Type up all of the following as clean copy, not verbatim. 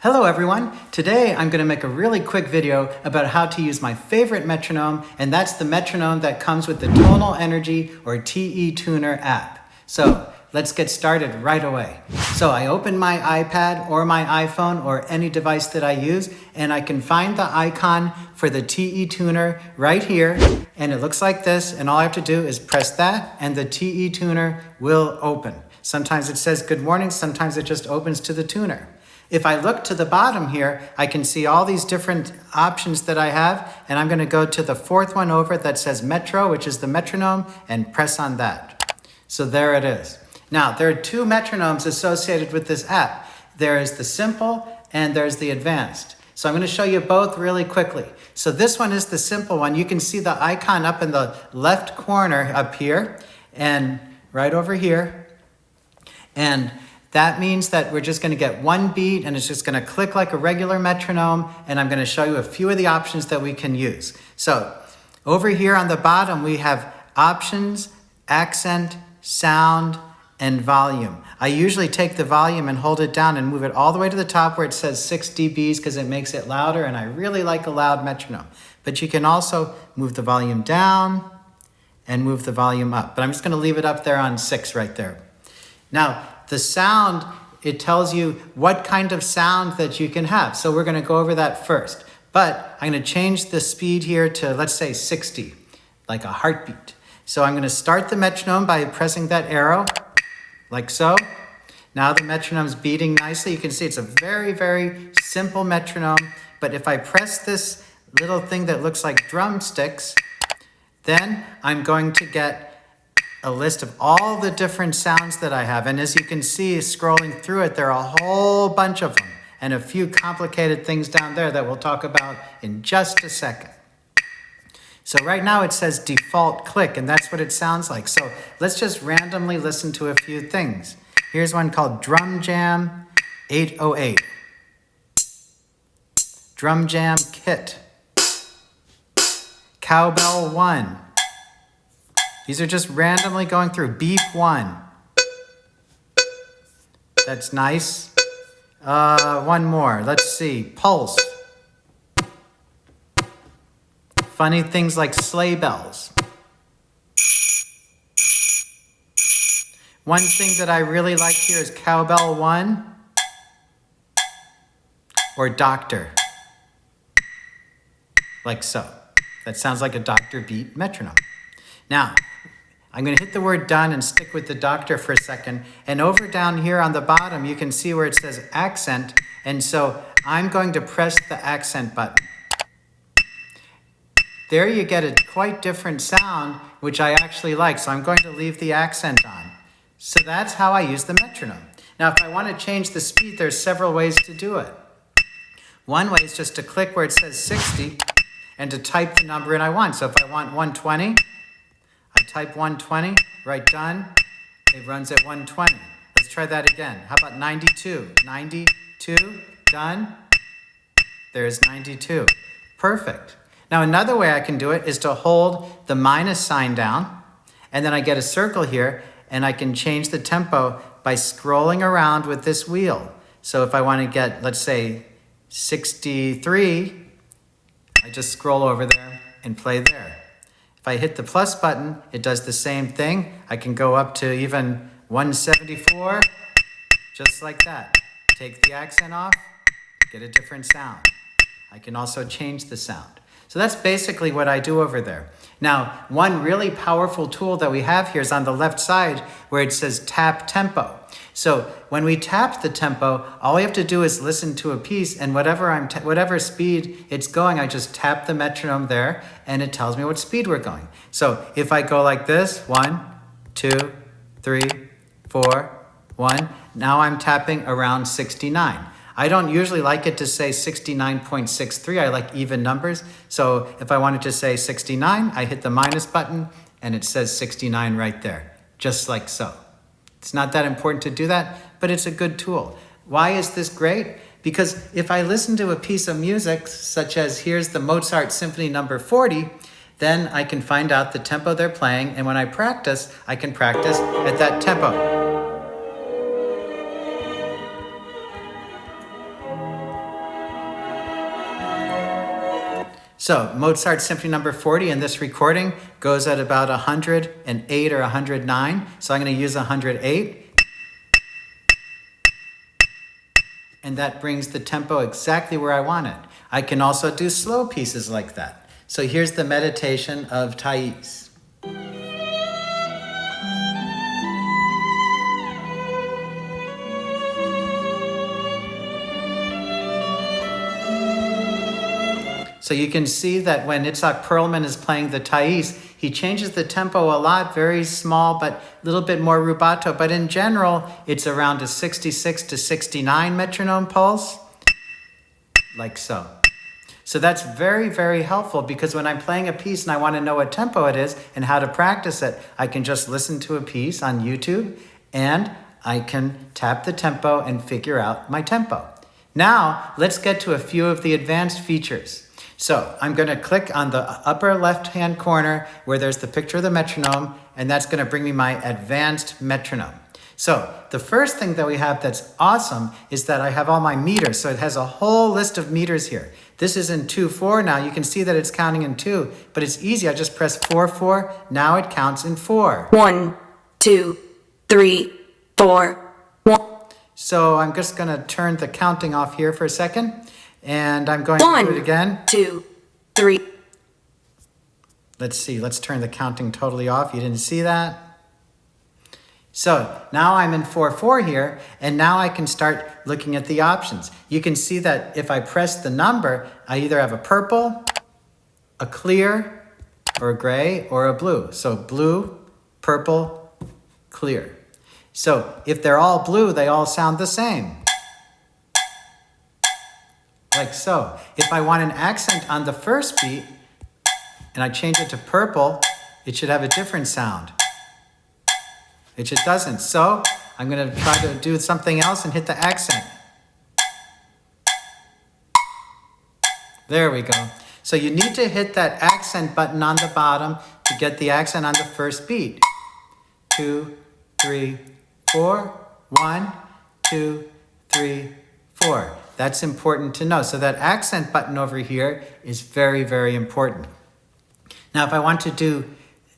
Hello everyone! Today I'm going to make a really quick video about how to use my favorite metronome, and that's the metronome that comes with the Tonal Energy or TE Tuner app. So let's get started right away. So I open my iPad or my iPhone or any device that I use, and I can find the icon for the TE Tuner right here, and it looks like this, and all I have to do is press that and the TE Tuner will open. Sometimes it says good morning, sometimes it just opens to the tuner. If I look to the bottom here, I can see all these different options that I have, and I'm going to go to the fourth one over that says Metro, which is the metronome, and press on that. So there it is. Now, there are two metronomes associated with this app. There is the simple and there's the advanced. So I'm going to show you both really quickly. So this one is the simple one. You can see the icon up in the left corner up here and right over here. And that means that we're just going to get one beat and it's just going to click like a regular metronome, and I'm going to show you a few of the options that we can use. So over here on the bottom we have options, accent, sound, and volume. I usually take the volume and hold it down and move it all the way to the top where it says 6 dBs because it makes it louder, and I really like a loud metronome. But you can also move the volume down and move the volume up. But I'm just going to leave it up there on 6 right there. Now, the sound, it tells you what kind of sound that you can have. So we're going to go over that first. But I'm going to change the speed here to, let's say, 60, like a heartbeat. So I'm going to start the metronome by pressing that arrow, like so. Now the metronome's beating nicely. You can see it's a very, very simple metronome. But if I press this little thing that looks like drumsticks, then I'm going to get a list of all the different sounds that I have. And as you can see, scrolling through it, there are a whole bunch of them and a few complicated things down there that we'll talk about in just a second. So right now it says default click, and that's what it sounds like. So let's just randomly listen to a few things. Here's one called Drum Jam 808. Drum Jam Kit. Cowbell 1. These are just randomly going through. Beep 1. That's nice. One more. Let's see. Pulse. Funny things like sleigh bells. One thing that I really like here is Cowbell 1 or Doctor. Like so. That sounds like a Doctor beat metronome. Now, I'm going to hit the word done and stick with the Doctor for a second. And over down here on the bottom, you can see where it says accent. And so I'm going to press the accent button. There you get a quite different sound, which I actually like. So I'm going to leave the accent on. So that's how I use the metronome. Now, if I want to change the speed, there's several ways to do it. One way is just to click where it says 60 and to type the number in I want. So if I want 120, I type 120, write done, it runs at 120. Let's try that again. How about 92? 92, done, there's 92. Perfect. Now another way I can do it is to hold the minus sign down, and then I get a circle here, and I can change the tempo by scrolling around with this wheel. So if I want to get, let's say, 63, I just scroll over there and play there. If I hit the plus button, it does the same thing. I can go up to even 174, just like that. Take the accent off, get a different sound. I can also change the sound. So that's basically what I do over there. Now, one really powerful tool that we have here is on the left side where it says tap tempo. So when we tap the tempo, all we have to do is listen to a piece, and whatever speed it's going, I just tap the metronome there and it tells me what speed we're going. So if I go like this, 1, 2, 3, 4, 1, now I'm tapping around 69. I don't usually like it to say 69.63. I like even numbers. So if I wanted to say 69, I hit the minus button and it says 69 right there, just like so. It's not that important to do that, but it's a good tool. Why is this great? Because if I listen to a piece of music, such as here's the Mozart Symphony No. 40, then I can find out the tempo they're playing, and when I practice, I can practice at that tempo. So Mozart's Symphony number 40 in this recording goes at about 108 or 109. So I'm going to use 108. And that brings the tempo exactly where I want it. I can also do slow pieces like that. So here's the meditation of Thais. So you can see that when Itzhak Perlman is playing the Thais, he changes the tempo a lot, very small, but a little bit more rubato. But in general, it's around a 66 to 69 metronome pulse, like so. So that's very, very helpful because when I'm playing a piece and I want to know what tempo it is and how to practice it, I can just listen to a piece on YouTube and I can tap the tempo and figure out my tempo. Now, let's get to a few of the advanced features. So I'm going to click on the upper left-hand corner where there's the picture of the metronome, and that's going to bring me my advanced metronome. So the first thing that we have that's awesome is that I have all my meters. So it has a whole list of meters here. This is in 2/4 now. You can see that it's counting in 2, but it's easy. I just press 4/4. Now it counts in 4. 1, 2, 3, 4, 1. So I'm just going to turn the counting off here for a second. And I'm going to do it again. 2, 3. Let's see. Let's turn the counting totally off. You didn't see that? So now I'm in 4/4 here, and now I can start looking at the options. You can see that if I press the number, I either have a purple, a clear, or a gray, or a blue. So blue, purple, clear. So if they're all blue, they all sound the same. Like so. If I want an accent on the first beat, and I change it to purple, it should have a different sound. It just doesn't. So I'm going to try to do something else and hit the accent. There we go. So you need to hit that accent button on the bottom to get the accent on the first beat. 2, 3, 4. 1, 2, 3, 4. That's important to know. So that accent button over here is very, very important. Now, if I want to do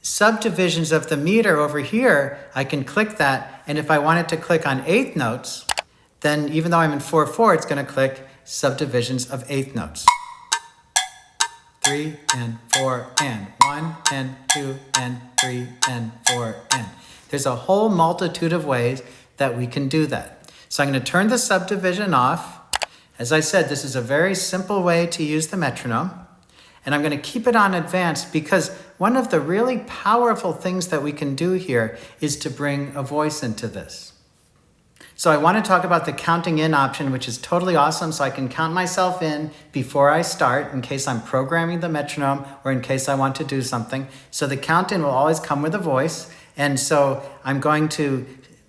subdivisions of the meter over here, I can click that. And if I wanted to click on eighth notes, then even though I'm in 4/4, it's going to click subdivisions of eighth notes. 3 and 4 and 1 and 2 and 3 and 4 and. There's a whole multitude of ways that we can do that. So I'm going to turn the subdivision off. As I said, this is a very simple way to use the metronome, and I'm going to keep it on advanced because one of the really powerful things that we can do here is to bring a voice into this. So I want to talk about the counting in option, which is totally awesome, so I can count myself in before I start in case I'm programming the metronome or in case I want to do something. So the count in will always come with a voice, and so I'm going to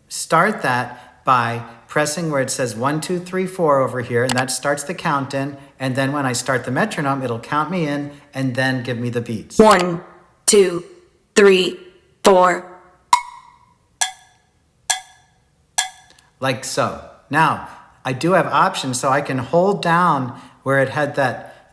start that by pressing where it says 1, 2, 3, 4 over here, and that starts the count in. And then when I start the metronome, it'll count me in and then give me the beats. 1, 2, 3, 4. Like so. Now, I do have options, so I can hold down where it had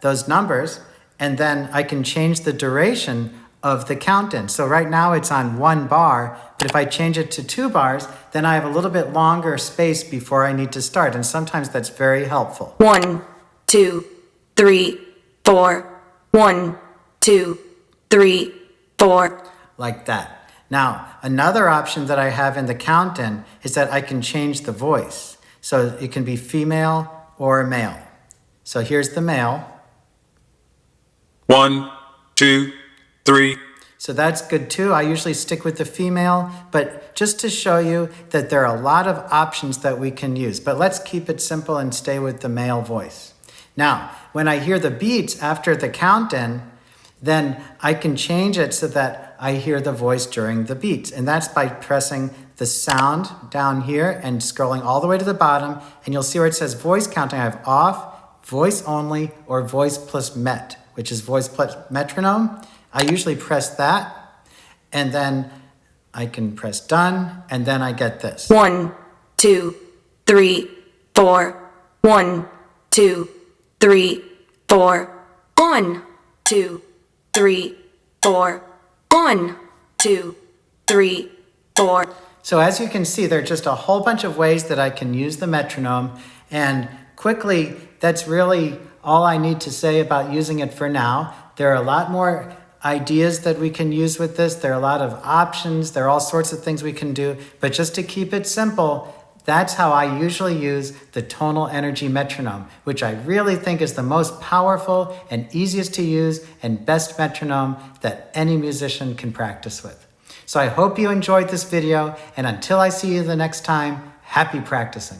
those numbers, and then I can change the duration of the count in. So right now it's on 1 bar, but if I change it to 2 bars, then I have a little bit longer space before I need to start, and sometimes that's very helpful. 1, 2, 3, 4. 1, 2, 3, 4. Like that. Now, another option that I have in the count in is that I can change the voice. So it can be female or male. So here's the male. 1, 2, 3. So that's good too. I usually stick with the female, but just to show you that there are a lot of options that we can use. But let's keep it simple and stay with the male voice. Now, when I hear the beats after the count in, then I can change it so that I hear the voice during the beats. And that's by pressing the sound down here and scrolling all the way to the bottom. And you'll see where it says voice counting. I have off, voice only, or voice plus met, which is voice plus metronome. I usually press that, and then I can press done, and then I get this. 1, 2, 3, 4. 1, 2, 3, 4. 1. 2, 3, 4. 1, 2, 3, 4. So as you can see, there are just a whole bunch of ways that I can use the metronome, and quickly, that's really all I need to say about using it for now. There are a lot more ideas that we can use with this. There are a lot of options. There are all sorts of things we can do, but just to keep it simple, that's how I usually use the Tonal Energy metronome, which I really think is the most powerful and easiest to use and best metronome that any musician can practice with. So I hope you enjoyed this video, and until I see you the next time, happy practicing.